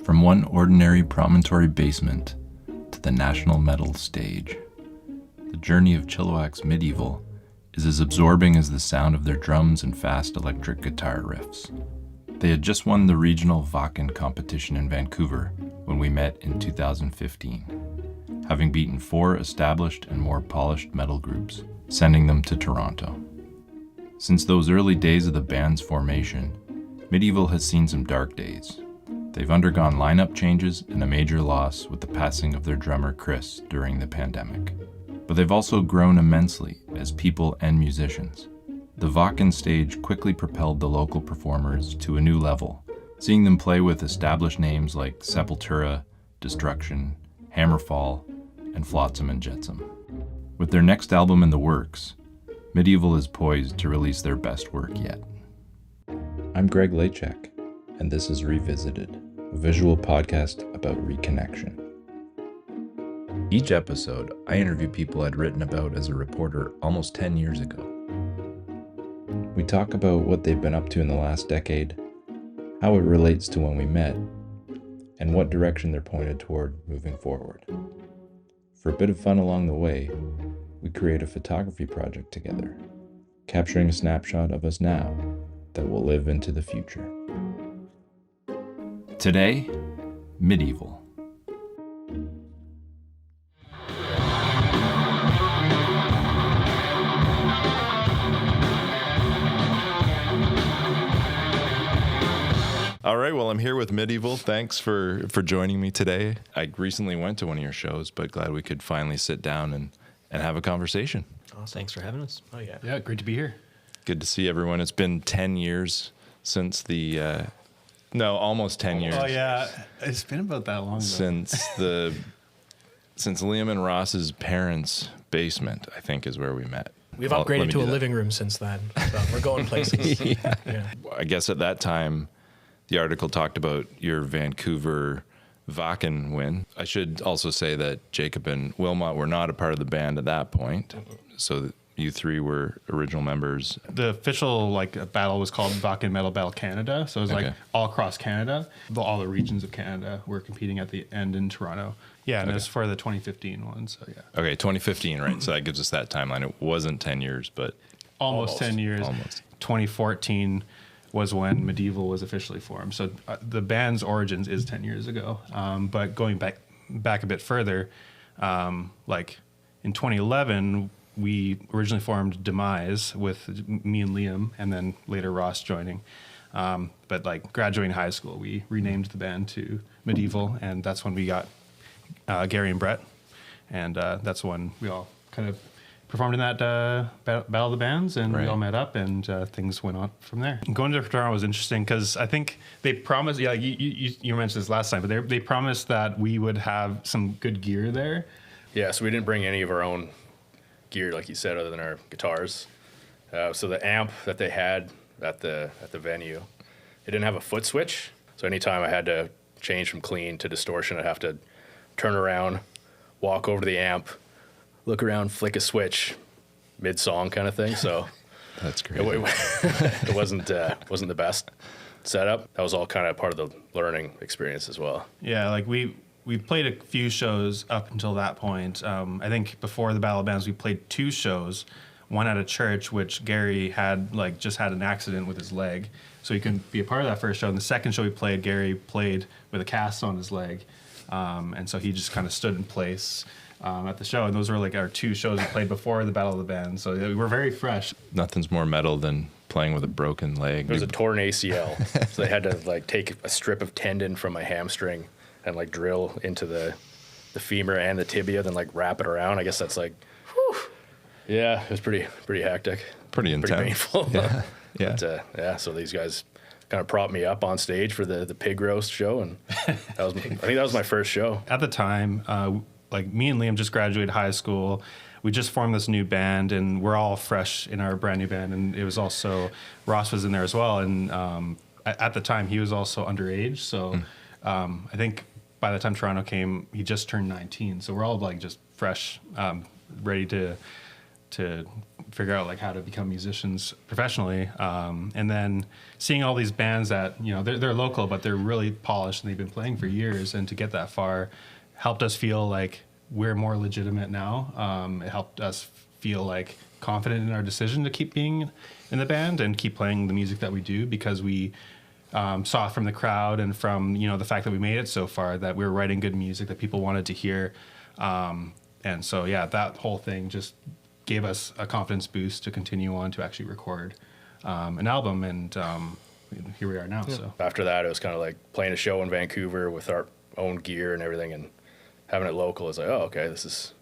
From one ordinary promontory basement to the national medal stage, the journey of Chilliwack's Medevil is as absorbing as the sound of their drums and fast electric guitar riffs. They had just won the regional Wacken competition in Vancouver when we met in 2015, having beaten 4 established and more polished metal groups, sending them to Toronto. Since those early days of the band's formation, Medevil has seen some dark days. They've undergone lineup changes and a major loss with the passing of their drummer Chris during the pandemic. But they've also grown immensely as people and musicians. The Wacken stage quickly propelled the local performers to a new level, seeing them play with established names like Sepultura, Destruction, Hammerfall, and Flotsam and Jetsam. With their next album in the works, Medevil is poised to release their best work yet. I'm Greg Lachek, and this is Revisited, a visual podcast about reconnection. Each episode, I interview people I'd written about as a reporter almost 10 years ago. We talk about what they've been up to in the last decade, how it relates to when we met, and what direction they're pointed toward moving forward. For a bit of fun along the way, we create a photography project together, capturing a snapshot of us now that will live into the future. Today, Medevil. All right, well, I'm here with Medevil. Thanks for joining me today. I recently went to one of your shows, but glad we could finally sit down and have a conversation. Oh, thanks for having us. Oh, yeah. Yeah, great to be here. Good to see everyone. It's been 10 years since the... almost 10 years. Oh, yeah. It's been about that long, Since Liam and Ross's parents' basement, I think, is where we met. We've upgraded to a living room since then, so we're going places. Yeah. I guess at that time, the article talked about your Vancouver Wacken win. I should also say that Jacob and Wilmot were not a part of the band at that point, so you three were original members. The official battle was called Wacken Metal Battle Canada, so it was all across Canada. All the regions of Canada were competing at the end in Toronto. Yeah, and it was for the 2015 one, so yeah. Okay, 2015, right? So that gives us that timeline. It wasn't 10 years, but... Almost 10 years. Almost. 2014 was when Medevil was officially formed. So the band's origins is 10 years ago. But going back a bit further, in 2011, we originally formed Demise with me and Liam, and then later Ross joining. But graduating high school, we renamed the band to Medevil, and that's when we got Gary and Brett. And that's when we all kind of performed in that Battle of the Bands, and we all met up, and things went on from there. Going to Toronto was interesting because I think they promised, you mentioned this last time, but they promised that we would have some good gear there. Yeah, so we didn't bring any of our own gear, like you said, other than our guitars. So the amp that they had at the venue, it didn't have a foot switch. So anytime I had to change from clean to distortion, I'd have to turn around, walk over to the amp, look around, flick a switch, mid-song kind of thing. So that's great. It wasn't the best setup. That was all kind of part of the learning experience as well. Yeah, we played a few shows up until that point. I think before the Battle of Bands, we played 2 shows. One at a church, which Gary had just had an accident with his leg, so he couldn't be a part of that first show. And the second show we played, Gary played with a cast on his leg, and so he just kind of stood in place at the show. And those were our 2 shows we played before the Battle of the Bands, so we were very fresh. Nothing's more metal than playing with a broken leg. It was a torn ACL, so they had to take a strip of tendon from my hamstring and drill into the femur and the tibia, then wrap it around. I guess that's whew. Yeah, it was pretty hectic. Pretty intense. Pretty painful. Yeah. But, so these guys kind of propped me up on stage for the pig roast show, and I think that was my first show. At the time, me and Liam just graduated high school. We just formed this new band, and we're all fresh in our brand new band. And it was also, Ross was in there as well. And at the time, he was also underage. So I think by the time Toronto came, he just turned 19. So we're all just fresh, ready to to figure out like how to become musicians professionally. And then seeing all these bands that, you know, they're local, but they're really polished and they've been playing for years, and to get that far helped us feel like we're more legitimate now. It helped us feel like confident in our decision to keep being in the band and keep playing the music that we do, because we saw from the crowd and from, you know, the fact that we made it so far that we were writing good music that people wanted to hear. And so, yeah, that whole thing just gave us a confidence boost to continue on to actually record an album. And here we are now. Yeah. So After that, it was kind of like playing a show in Vancouver with our own gear and everything, and having it local is like, oh, okay, this is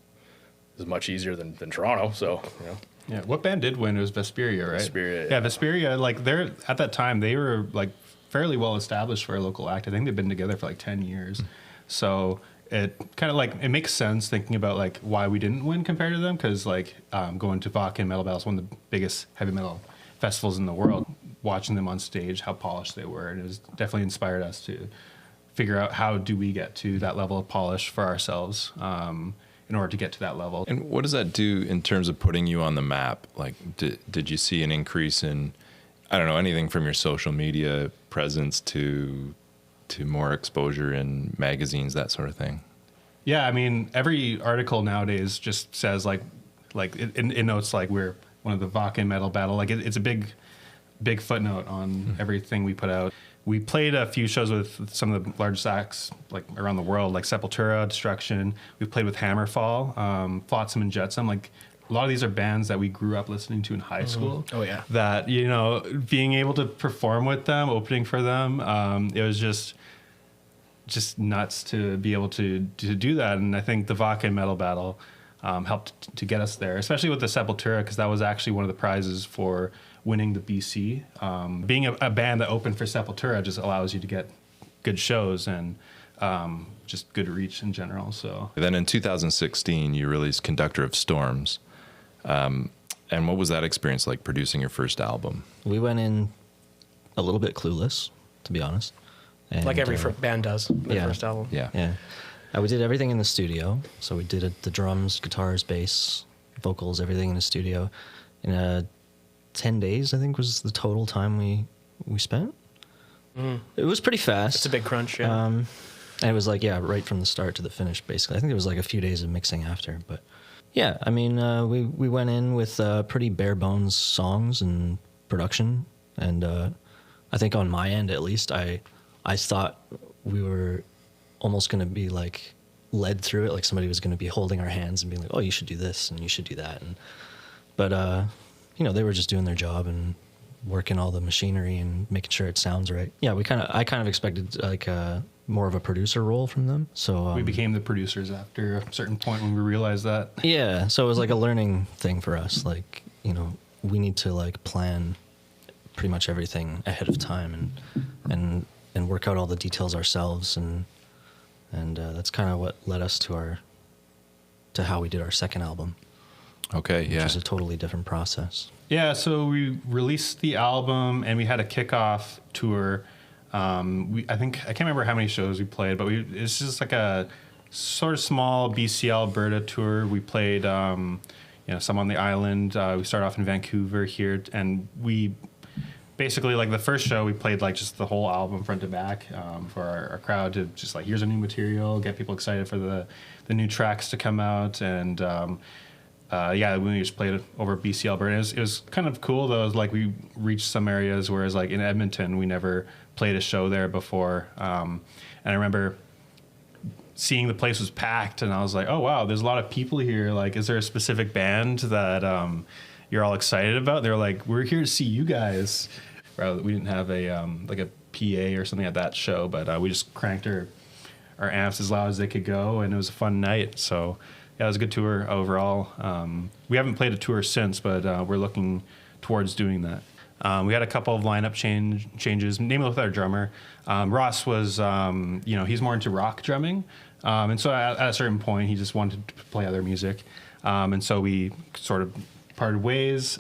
much easier than Toronto. So, you know. yeah, what band did win? It was Vesperia, right? Vesperia, Yeah, yeah. Vesperia, like they're at that time they were like fairly well established for a local act. I think they've been together for like 10 years. So it kind of like, it makes sense thinking about like why we didn't win compared to them, because like going to Wacken Metal Battle is one of the biggest heavy metal festivals in the world. Watching them on stage, how polished they were, and it was definitely inspired us to figure out how do we get to that level of polish for ourselves in order to get to that level. And what does that do in terms of putting you on the map? Like, did you see an increase in, I don't know, anything from your social media presence to more exposure in magazines, that sort of thing? Yeah, I mean, every article nowadays just says like it notes like we're one of the Wacken Metal Battle. Like it's a big footnote on everything we put out. We played a few shows with some of the largest acts like around the world, like Sepultura, Destruction. We've played with Hammerfall, Flotsam and Jetsam. Like a lot of these are bands that we grew up listening to in high school. Oh, yeah. That, you know, being able to perform with them, opening for them, it was just nuts to be able to do that. And I think the Wacken Metal Battle helped to get us there, especially with the Sepultura, because that was actually one of the prizes for winning the BC. Being a band that opened for Sepultura just allows you to get good shows and just good reach in general. So Then in 2016, you released Conductor of Storms. And what was that experience like, producing your first album? We went in a little bit clueless, to be honest. And, Like every band does, their yeah. first album. Yeah. Yeah. We did everything in the studio. So we did the drums, guitars, bass, vocals, everything in the studio. In 10 days, I think, was the total time we spent. It was pretty fast. It's a big crunch, yeah. And it was like, yeah, right from the start to the finish, basically. I think there was like a few days of mixing after. But yeah, I mean, we went in with pretty bare bones songs and production. And I think on my end, at least, I thought we were almost going to be like led through it. Like somebody was going to be holding our hands and being like, oh, you should do this and you should do that. But you know, they were just doing their job and working all the machinery and making sure it sounds right. Yeah, I kind of expected like more of a producer role from them. So we became the producers after a certain point when we realized that. Yeah, so it was like a learning thing for us. Like, you know, we need to like plan pretty much everything ahead of time and work out all the details ourselves, and that's kind of what led us to how we did our second album. Okay, yeah. Which is a totally different process. Yeah, so we released the album and we had a kickoff tour. I can't remember how many shows we played, but it's just like a sort of small BC Alberta tour. We played, some on the island. We started off in Vancouver here, and we basically, like the first show, we played like just the whole album front to back for our crowd to just like, here's our new material, get people excited for the new tracks to come out, and we just played it over BC Alberta. It was kind of cool though. It was like we reached some areas, whereas like in Edmonton, we never played a show there before. And I remember seeing the place was packed, and I was like, oh wow, there's a lot of people here. Like, is there a specific band that you're all excited about? They're like, we're here to see you guys. We didn't have a PA or something at that show, but we just cranked our amps as loud as they could go, and it was a fun night. So yeah, it was a good tour overall. We haven't played a tour since, but we're looking towards doing that. We had a couple of lineup changes, namely with our drummer. Ross was, he's more into rock drumming. And so at a certain point, he just wanted to play other music. And so we sort of parted ways.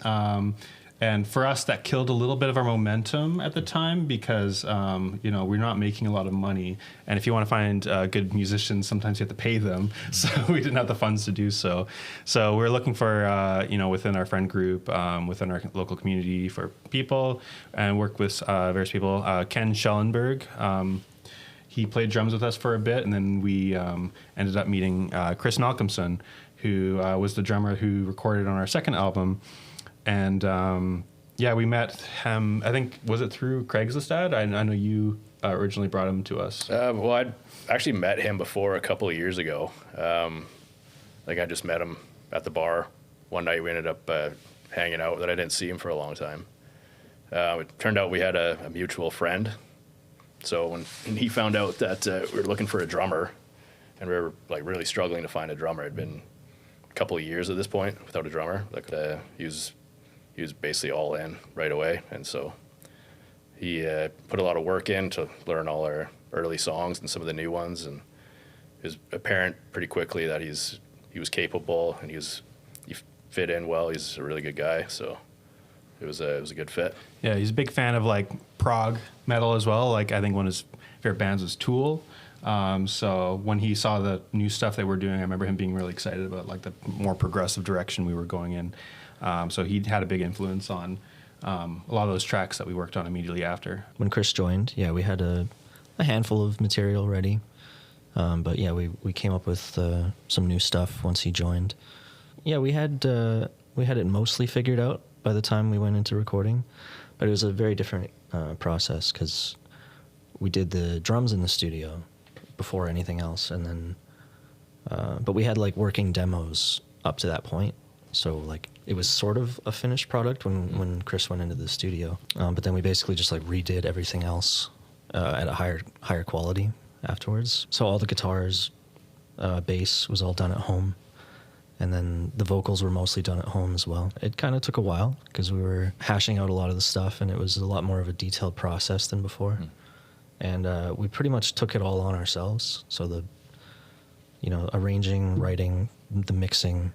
And for us, that killed a little bit of our momentum at the time because, we're not making a lot of money. And if you want to find good musicians, sometimes you have to pay them. So we didn't have the funds to do so. So we're looking for, within our friend group, within our local community for people and work with various people. Ken Schellenberg, he played drums with us for a bit. And then we ended up meeting Chris Malcolmson, who was the drummer who recorded on our second album. And we met him, I think, was it through Craigslist ad? I know you originally brought him to us. Well, I'd actually met him before a couple of years ago. I just met him at the bar. One night we ended up hanging out, that I didn't see him for a long time. It turned out we had a mutual friend. So when he found out that we were looking for a drummer, and we were really struggling to find a drummer, it'd been a couple of years at this point without a drummer. He was basically all in right away, and so he put a lot of work in to learn all our early songs and some of the new ones, and it was apparent pretty quickly that he was capable and he fit in well. He's a really good guy, so it was a good fit. Yeah, he's a big fan of prog metal as well. I think one of his favorite bands was Tool. So when he saw the new stuff that we're doing, I remember him being really excited about the more progressive direction we were going in. So he had a big influence on a lot of those tracks that we worked on immediately after. When Chris joined, we had a handful of material ready. But we came up with some new stuff once he joined. Yeah, we had it mostly figured out by the time we went into recording, but it was a very different process because we did the drums in the studio before anything else, and then but we had working demos up to that point. So it was sort of a finished product when Chris went into the studio, but then we basically just redid everything else at a higher quality afterwards. So all the guitars, bass was all done at home, and then the vocals were mostly done at home as well. It kind of took a while because we were hashing out a lot of the stuff, and it was a lot more of a detailed process than before. And we pretty much took it all on ourselves. So the arranging, writing, the mixing.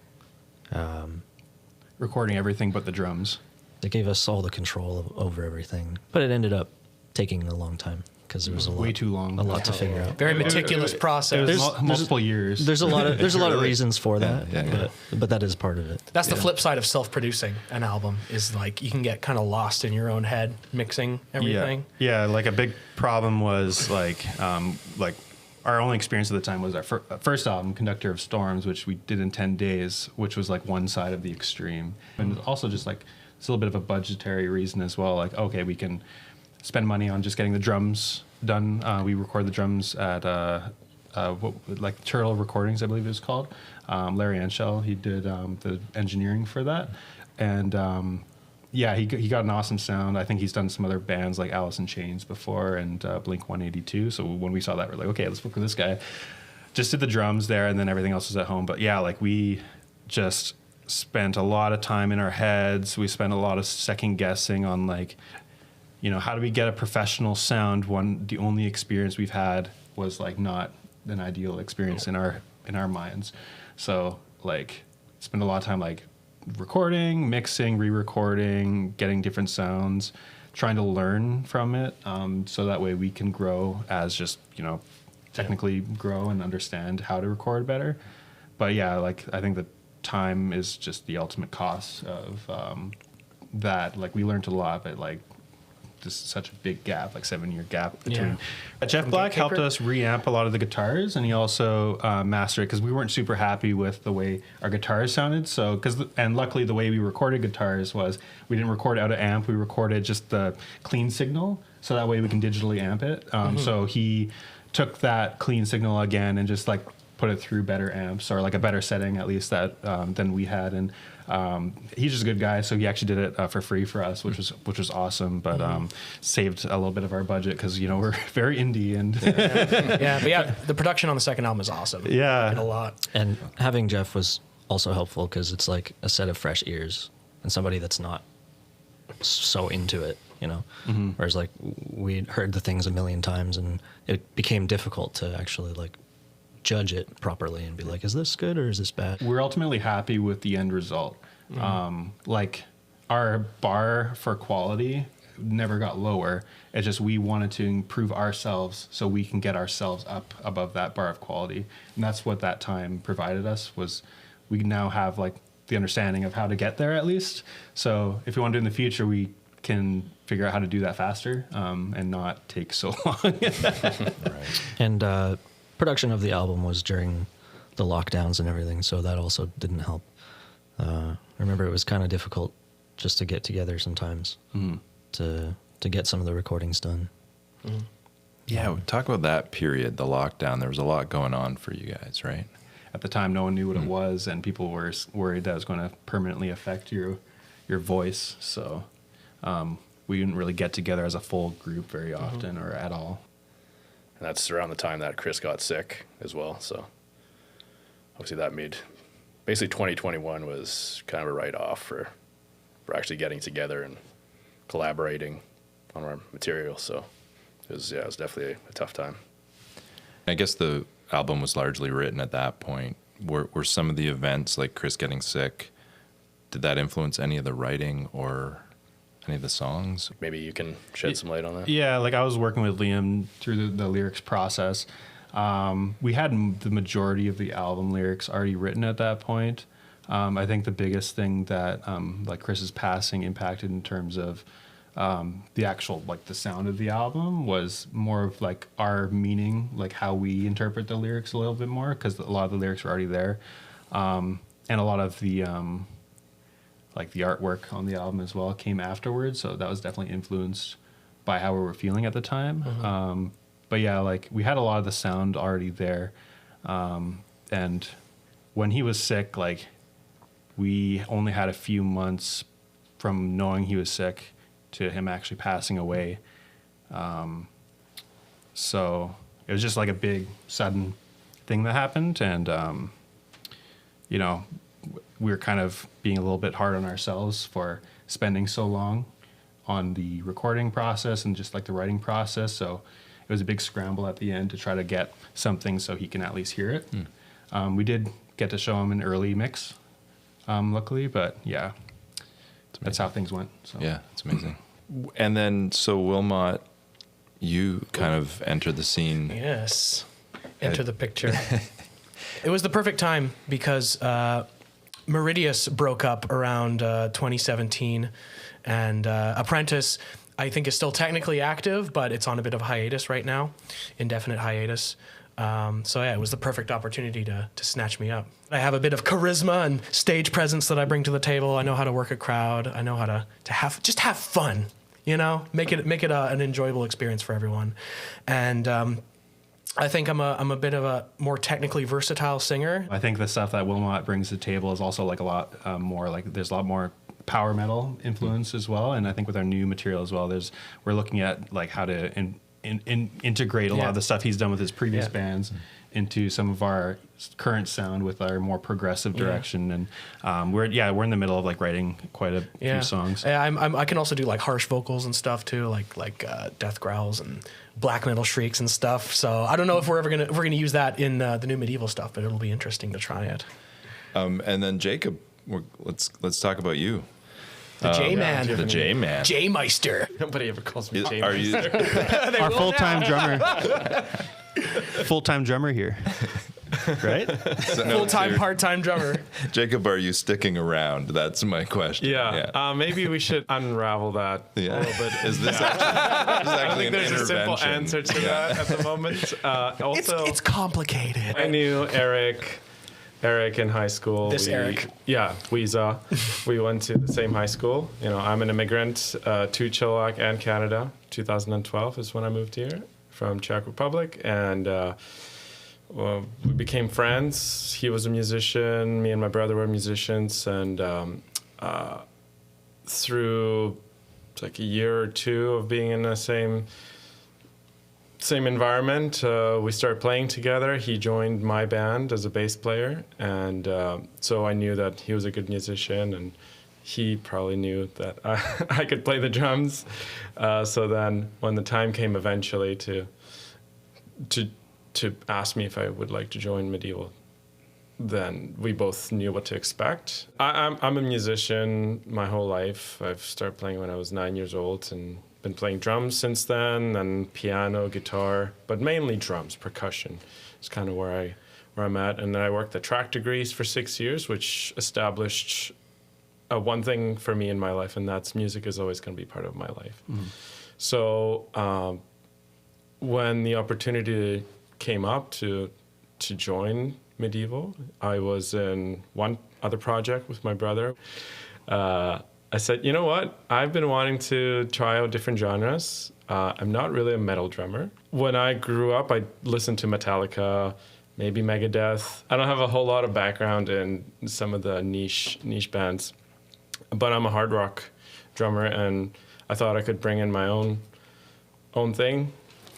Recording everything but the drums. It gave us all the control over everything, but it ended up taking a long time because there was way too long, a lot to figure out. Very meticulous process. There's multiple years. There's a lot of reasons for that, but that is part of it. That's the flip side of self-producing an album is you can get kind of lost in your own head mixing everything. Yeah, a big problem was our only experience at the time was our first album, Conductor of Storms, which we did in 10 days, which was one side of the extreme. And also just it's a little bit of a budgetary reason as well. Okay, we can spend money on just getting the drums done. We record the drums at Turtle Recordings, I believe it was called. Larry Anshell, he did the engineering for that. And he got an awesome sound. I think he's done some other bands like Alice in Chains before and Blink 182. So when we saw that, we're like, okay, let's work with this guy. Just did the drums there, and then everything else was at home. But we just spent a lot of time in our heads. We spent a lot of second guessing on how do we get a professional sound when the only experience we've had was not an ideal experience in our minds. So spend a lot of time recording, mixing, re-recording, getting different sounds, trying to learn from it, so that way we can grow as just technically grow and understand how to record better. But I think the time is just the ultimate cost of that. We learned a lot, but just such a big gap, 7-year gap between. Jeff Black helped us reamp a lot of the guitars, and he also mastered it because we weren't super happy with the way our guitars sounded. So, and luckily the way we recorded guitars was we didn't record out of amp, we recorded just the clean signal, so that way we can digitally amp it. So he took that clean signal again and just put it through better amps or a better setting at least that than we had. And he's just a good guy, so he actually did it for free for us, which was awesome. But saved a little bit of our budget because we're very indie and the production on the second album is awesome. Yeah, a lot. And having Jeff was also helpful because it's a set of fresh ears and somebody that's not so into it. Whereas we'd heard the things a million times and it became difficult to actually judge it properly and be is this good or is this bad? We're ultimately happy with the end result. our bar for quality never got lower. It's just we wanted to improve ourselves so we can get ourselves up above that bar of quality. And that's what that time provided us, was we now have like the understanding of how to get there at least. So if we want to do in the future, we can figure out how to do that faster and not take so long. Right. And production of the album was during the lockdowns and everything, so that also didn't help. I remember it was kind of difficult just to get together sometimes to get some of the recordings done. Yeah, talk about that period, the lockdown. There was a lot going on for you guys, right? At the time, no one knew what it was, and people were worried that it was going to permanently affect your voice. So we didn't really get together as a full group very often or at all. And that's around the time that Chris got sick as well. So obviously that made basically 2021 was kind of a write-off for actually getting together and collaborating on our material. So it was definitely a tough time. I guess the album was largely written at that point. Were some of the events, like Chris getting sick, did that influence any of the writing or any of the songs? Maybe you can shed some light on that. Yeah, like I was working with Liam through the lyrics process. We had the majority of the album lyrics already written at that point. I think the biggest thing that like Chris's passing impacted in terms of the actual, like the sound of the album was more of like our meaning, like how we interpret the lyrics a little bit more, because a lot of the lyrics were already there. And a lot of the like the artwork on the album as well came afterwards, so that was definitely influenced by how we were feeling at the time. But yeah, like we had a lot of the sound already there, and when he was sick, like we only had a few months from knowing he was sick to him actually passing away. So it was just like a big sudden thing that happened, and you know, we were kind of being a little bit hard on ourselves for spending so long on the recording process and just like the writing process. So it was a big scramble at the end to try to get something so he can at least hear it. We did get to show him an early mix, luckily, but yeah, that's how things went. So. Yeah, it's amazing. And then, so Wilmot, you kind of entered the scene. Yes. Enter the picture. It was the perfect time because Meridius broke up around 2017, and Apprentice, I think, is still technically active, but it's on a bit of hiatus right now, indefinite hiatus. So yeah, it was the perfect opportunity to snatch me up. I have a bit of charisma and stage presence that I bring to the table. I know how to work a crowd. I know how to have fun, you know, make it an enjoyable experience for everyone. And I think I'm a bit of a more technically versatile singer. I think the stuff that Wilmot brings to the table is also like a lot more, like there's a lot more power metal influence as well. And I think with our new material as well, we're looking at like how to integrate a lot of the stuff he's done with his previous bands into some of our current sound with our more progressive direction. And we're in the middle of like writing quite a few songs. Yeah, I can also do like harsh vocals and stuff too, like death growls and black metal shrieks and stuff. So I don't know if we're gonna use that in the new Medevil stuff, but it'll be interesting to try it. And then Jacob, let's talk about you. The J-Man. The J-Man. J-Meister. Nobody ever calls me J-Man. Are you? Our full-time drummer. Full-time drummer here. Right? Full-time, part-time drummer. Jacob, are you sticking around? That's my question. Yeah. Maybe we should unravel that a little bit. Is this actually, I think there's a simple answer to that at the moment. Also, It's complicated. I knew Eric in high school. Eric. Yeah, Weeza. We went to the same high school. You know, I'm an immigrant to Chilliwack and Canada. 2012 is when I moved here from Czech Republic, and we became friends. He was a musician. Me and my brother were musicians, and through like a year or two of being in the same environment, we started playing together. He joined my band as a bass player, and so I knew that he was a good musician, and he probably knew that I could play the drums. So then when the time came eventually to ask me if I would like to join Medevil, then we both knew what to expect. I'm a musician my whole life. I've started playing when I was 9 years old and been playing drums since then, and piano, guitar, but mainly drums, percussion. It's kind of where I'm at. And then I worked at track degrees for 6 years, which established one thing for me in my life, and that's music is always going to be part of my life. So when the opportunity came up to join Medevil, I was in one other project with my brother. I said, you know what? I've been wanting to try out different genres. I'm not really a metal drummer. When I grew up, I listened to Metallica, maybe Megadeth. I don't have a whole lot of background in some of the niche bands, but I'm a hard rock drummer, and I thought I could bring in my own thing.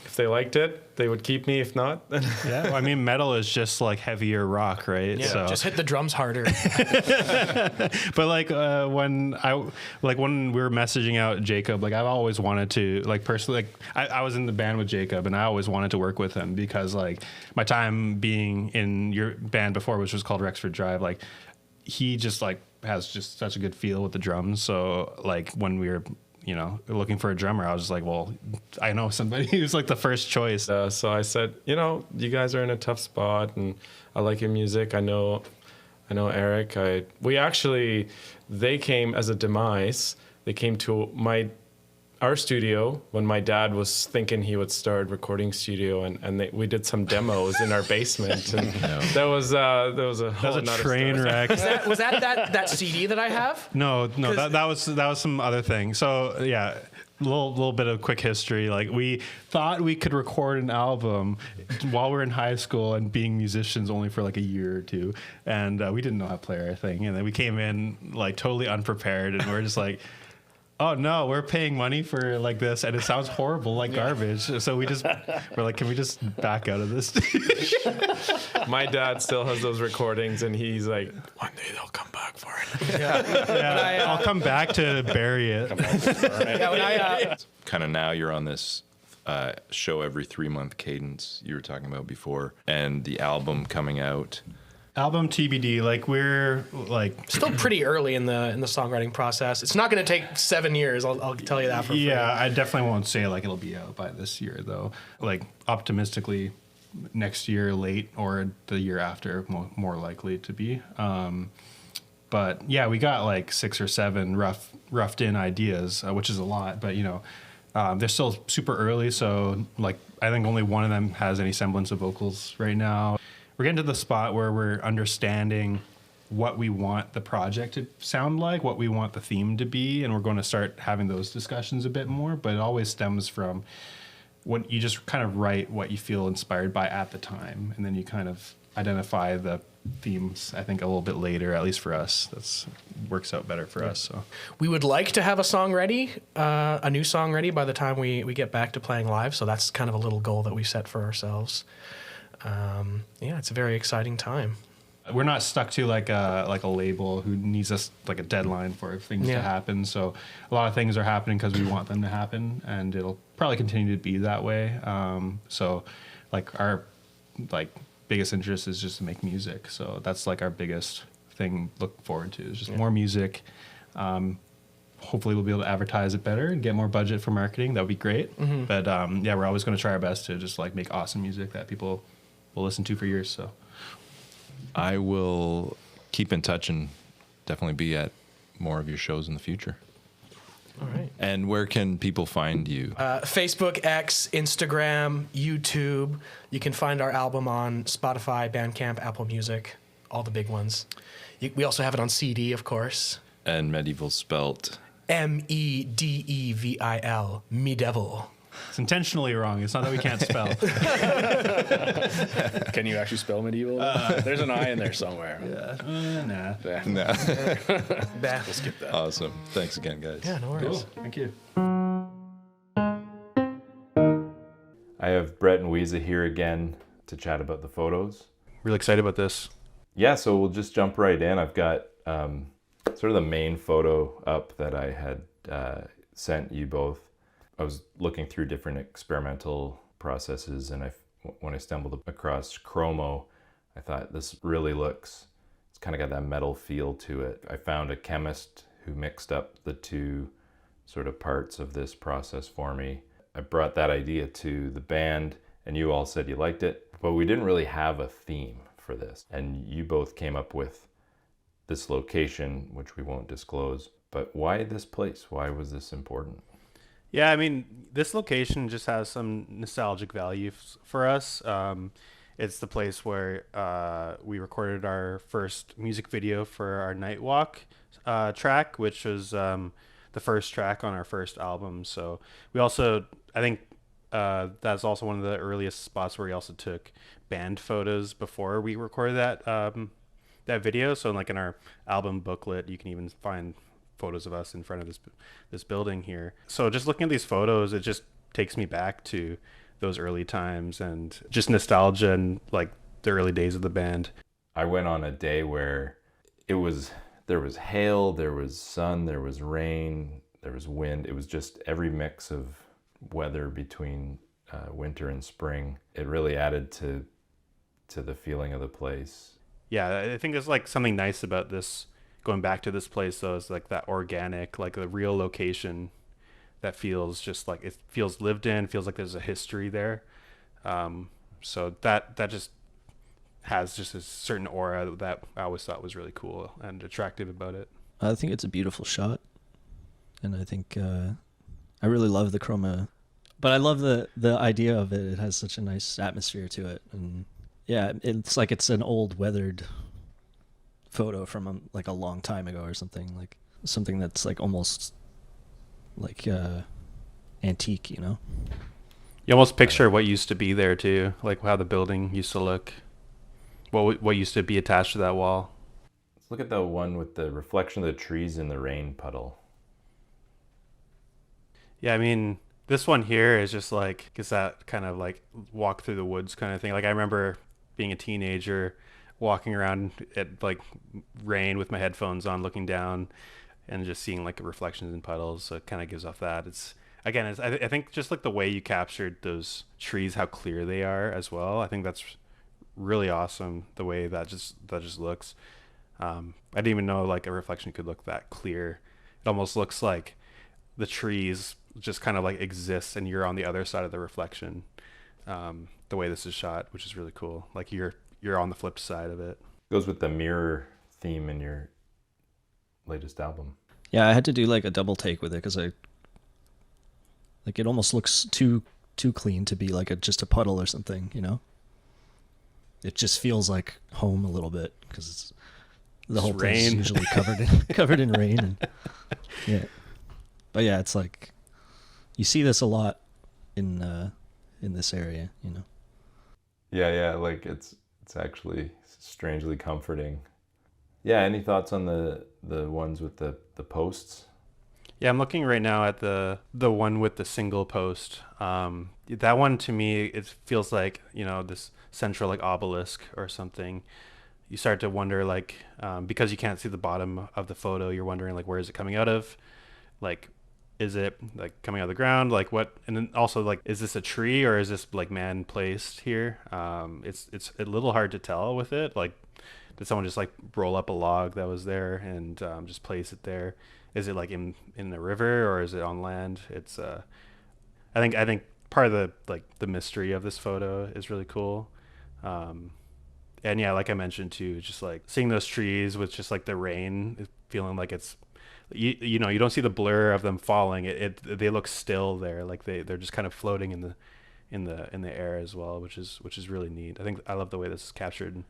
If they liked it, they would keep me. If not, then Yeah, well, I mean, metal is just like heavier rock, right? Yeah, just hit the drums harder. But like when we were messaging out Jacob, like I've always wanted to, like personally, like I was in the band with Jacob, and I always wanted to work with him because like my time being in your band before, which was called Rexford Drive, like he just like has just such a good feel with the drums. So like when we were, you know, looking for a drummer, I was just like, well, I know somebody who's like the first choice. So I said, you know, you guys are in a tough spot, and I like your music. I know Eric. They came as a demise. They came to our studio when my dad was thinking he would start recording studio, and we did some demos in our basement, and that was a train wreck. Was that CD that I have? No, that was some other thing. So yeah, little bit of quick history. Like we thought we could record an album while we were in high school and being musicians only for like a year or two, and we didn't know how to play our thing. And then we came in like totally unprepared, and we're just like, oh no, we're paying money for like this, and it sounds horrible, like garbage. So we're like, can we just back out of this? My dad still has those recordings, and he's like, one day they'll come back for it. Yeah, I'll come back to bury it. Kind of now you're on this show every 3-month cadence you were talking about before, and the album coming out. Album TBD, like we're like Still pretty early in the songwriting process. It's not going to take 7 years. I'll tell you that for free. Yeah, I definitely won't say like it'll be out by this year though. Like optimistically, next year late or the year after, more likely to be. But yeah, we got like 6 or 7 roughed in ideas, which is a lot. But you know, they're still super early, so like I think only one of them has any semblance of vocals right now. We're getting to the spot where we're understanding what we want the project to sound like, what we want the theme to be, and we're going to start having those discussions a bit more. But it always stems from what you just kind of write what you feel inspired by at the time, and then you kind of identify the themes, I think, a little bit later, at least for us. That's works out better for us. So We would like to have a song ready, a new song ready by the time we get back to playing live. So that's kind of a little goal that we set for ourselves. Yeah, it's a very exciting time. we're not stuck to like a label who needs us like a deadline for things to happen. So a lot of things are happening because we want them to happen, and it'll probably continue to be that way. So like our biggest interest is just to make music. So that's like our biggest thing look forward to is just more music. Hopefully we'll be able to advertise it better and get more budget for marketing. That would be great. Mm-hmm. But yeah, we're always going to try our best to just like make awesome music that people will listen to for years. So I will keep in touch and definitely be at more of your shows in the future. All right. And where can people find you? Facebook, X, Instagram, YouTube. You can find our album on Spotify, Bandcamp, Apple Music, all the big ones. We also have it on CD, of course. And Medevil spelt Medevil, Medevil. it's intentionally wrong. It's not that we can't spell. Can you actually spell medieval? There's an I in there somewhere. Nah. Yeah. No. We'll skip that. Awesome. Thanks again, guys. Yeah, no worries. Cool. Thank you. I have Brett and Weeza here again to chat about the photos. Really excited about this. Yeah, so we'll just jump right in. I've got sort of the main photo up that I had sent you both. I was looking through different experimental processes, and when I stumbled across Chromo, I thought this really looks, it's kind of got that metal feel to it. I found a chemist who mixed up the two sort of parts of this process for me. I brought that idea to the band and you all said you liked it, but we didn't really have a theme for this. And you both came up with this location, which we won't disclose, but why this place? Why was this important? Yeah, I mean, this location just has some nostalgic value for us. It's the place where we recorded our first music video for our Night Walk track, which was the first track on our first album. So we also, I think that's also one of the earliest spots where we also took band photos before we recorded that video. So like in our album booklet, you can even find photos of us in front of this building here. So just looking at these photos, it just takes me back to those early times and just nostalgia and like the early days of the band. I went on a day where there was hail, there was sun, there was rain, there was wind. It was just every mix of weather between winter and spring. It really added to the feeling of the place. Yeah, I think there's like something nice about this. Going back to this place though, is like that organic, like the real location that feels just like it feels lived in, feels like there's a history there. So that just has just a certain aura that I always thought was really cool and attractive about it. I think it's a beautiful shot, and I think I really love the chroma, but I love the idea of it. It has such a nice atmosphere to it, and yeah, it's like it's an old weathered photo from like a long time ago or something, like something that's like almost like antique, you know. You almost picture what used to be there too, like how the building used to look, what used to be attached to that wall. Let's look at the one with the reflection of the trees in the rain puddle. Yeah, I mean, this one here is just like, it's that kind of like walk through the woods kind of thing. Like I remember being a teenager walking around at like rain with my headphones on, looking down and just seeing like reflections in puddles. So it kind of gives off that. It's again, I think just like the way you captured those trees, how clear they are as well. I think that's really awesome. The way that just looks. I didn't even know like a reflection could look that clear. It almost looks like the trees just kind of like exist and you're on the other side of the reflection. The way this is shot, which is really cool. Like you're on the flip side of it. Goes with the mirror theme in your latest album. Yeah, I had to do like a double take with it because it almost looks too clean to be like just a puddle or something, you know. It just feels like home a little bit because the whole place is usually covered in rain. And, yeah, but yeah, it's like you see this a lot in this area, you know. Yeah, like it's actually strangely comforting. Yeah, any thoughts on the ones with the posts? Yeah, I'm looking right now at the one with the single post. That one to me, it feels like, you know, this central like obelisk or something. You start to wonder like, because you can't see the bottom of the photo, you're wondering like, where is it coming out of? Like, is it like coming out of the ground? Like what? And then also like, is this a tree or is this like man placed here? It's a little hard to tell with it. Like, did someone just like roll up a log that was there and just place it there? Is it like in the river or is it on land? It's I think part of the like the mystery of this photo is really cool. And yeah, like I mentioned too, just like seeing those trees with just like the rain, feeling like it's you know, you don't see the blur of them falling. They look still there, like they're just kind of floating in the air as well, which is really neat. I think I love the way this is captured, and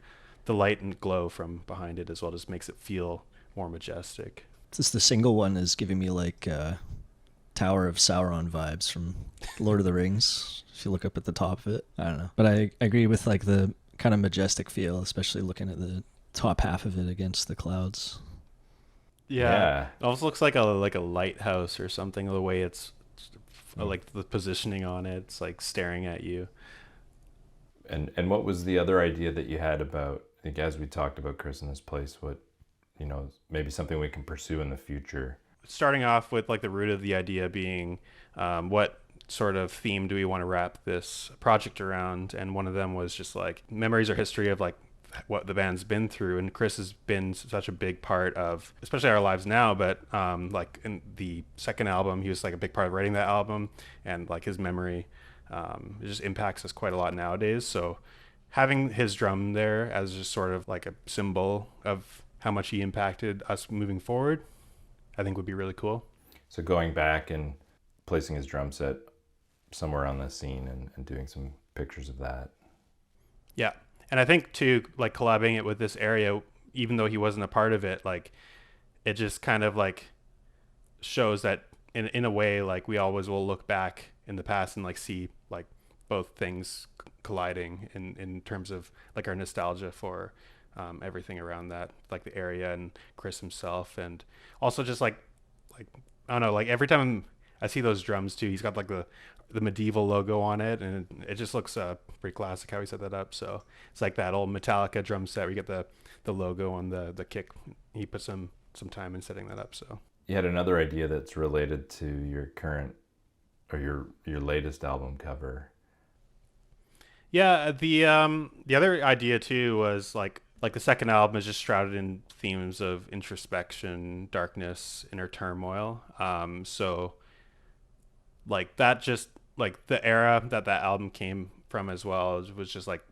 the light and glow from behind it as well just makes it feel more majestic. Just the single one is giving me like Tower of Sauron vibes from Lord of the Rings. If you look up at the top of it, I don't know, but I agree with like the kind of majestic feel, especially looking at the top half of it against the clouds. Yeah. It almost looks like a lighthouse or something, the way it's like the positioning on it. It's like staring at you. And what was the other idea that you had about, I think as we talked about Chris in this place, what, you know, maybe something we can pursue in the future? Starting off with like the root of the idea being what sort of theme do we want to wrap this project around? And one of them was just like memories or history of like what the band's been through. And Chris has been such a big part of, especially our lives now, but like in the second album, he was like a big part of writing that album, and like his memory, it just impacts us quite a lot nowadays. So having his drum there as just sort of like a symbol of how much he impacted us moving forward, I think would be really cool. So going back and placing his drum set somewhere on the scene and doing some pictures of that. Yeah. And I think too, like collabing it with this area, even though he wasn't a part of it, like it just kind of like shows that in a way, like we always will look back in the past and like see like both things colliding in terms of like our nostalgia for everything around that, like the area and Chris himself. And also just like, I don't know, like every time I see those drums too, he's got like the Medevil logo on it, and it just looks pretty classic how he set that up. So it's like that old Metallica drum set where you get the logo on the kick. He put some time in setting that up. So You had another idea that's related to your current or your latest album cover. yeah, the other idea too was like the second album is just shrouded in themes of introspection, darkness, inner turmoil. So like that, just like the era that album came from as well was just like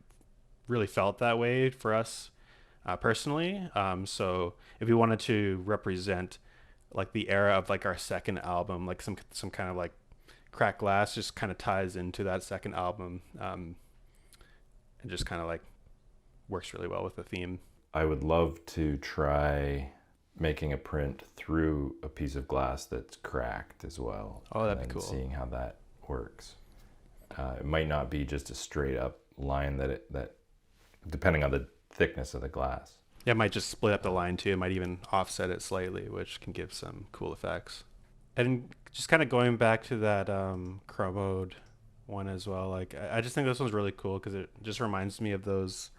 really felt that way for us personally. So if we wanted to represent like the era of like our second album, like some kind of like Cracked Glass just kind of ties into that second album, and just kind of like works really well with the theme. I would love to try making a print through a piece of glass that's cracked as well. Oh, that'd be and cool. Seeing how that works. It might not be just a straight up line that depending on the thickness of the glass. Yeah, it might just split up the line too. It might even offset it slightly, which can give some cool effects. And just kind of going back to that chromode one as well, like I just think this one's really cool because it just reminds me of those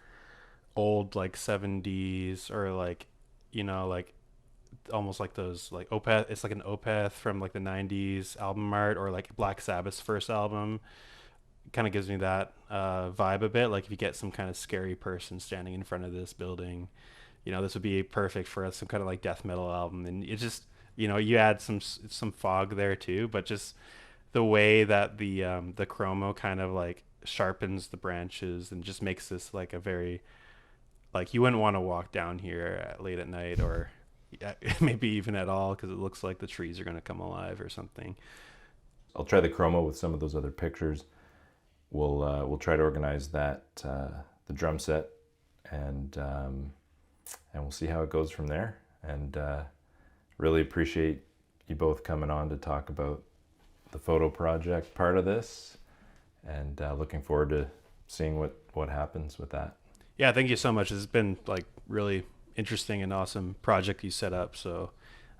old like 70s or like, you know, like almost like those like Opeth. It's like an Opeth from like the 90s album art, or like Black Sabbath's first album. Kind of gives me that vibe a bit. Like if you get some kind of scary person standing in front of this building, you know, this would be perfect for some kind of like death metal album. And it just, you know, you add some fog there too, but just the way that the chromo kind of like sharpens the branches and just makes this like a very, like you wouldn't want to walk down here late at night, or maybe even at all, because it looks like the trees are going to come alive or something. I'll try the chroma with some of those other pictures. We'll try to organize that the drum set, and we'll see how it goes from there. And really appreciate you both coming on to talk about the photo project part of this, and looking forward to seeing what happens with that. Yeah, thank you so much. It's been like really interesting and awesome project you set up. So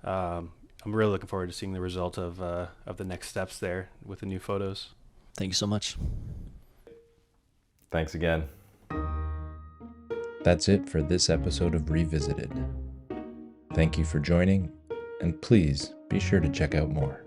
I'm really looking forward to seeing the result of the next steps there with the new photos. Thank you so much. Thanks again. That's it for this episode of Revisited. Thank you for joining, and please be sure to check out more.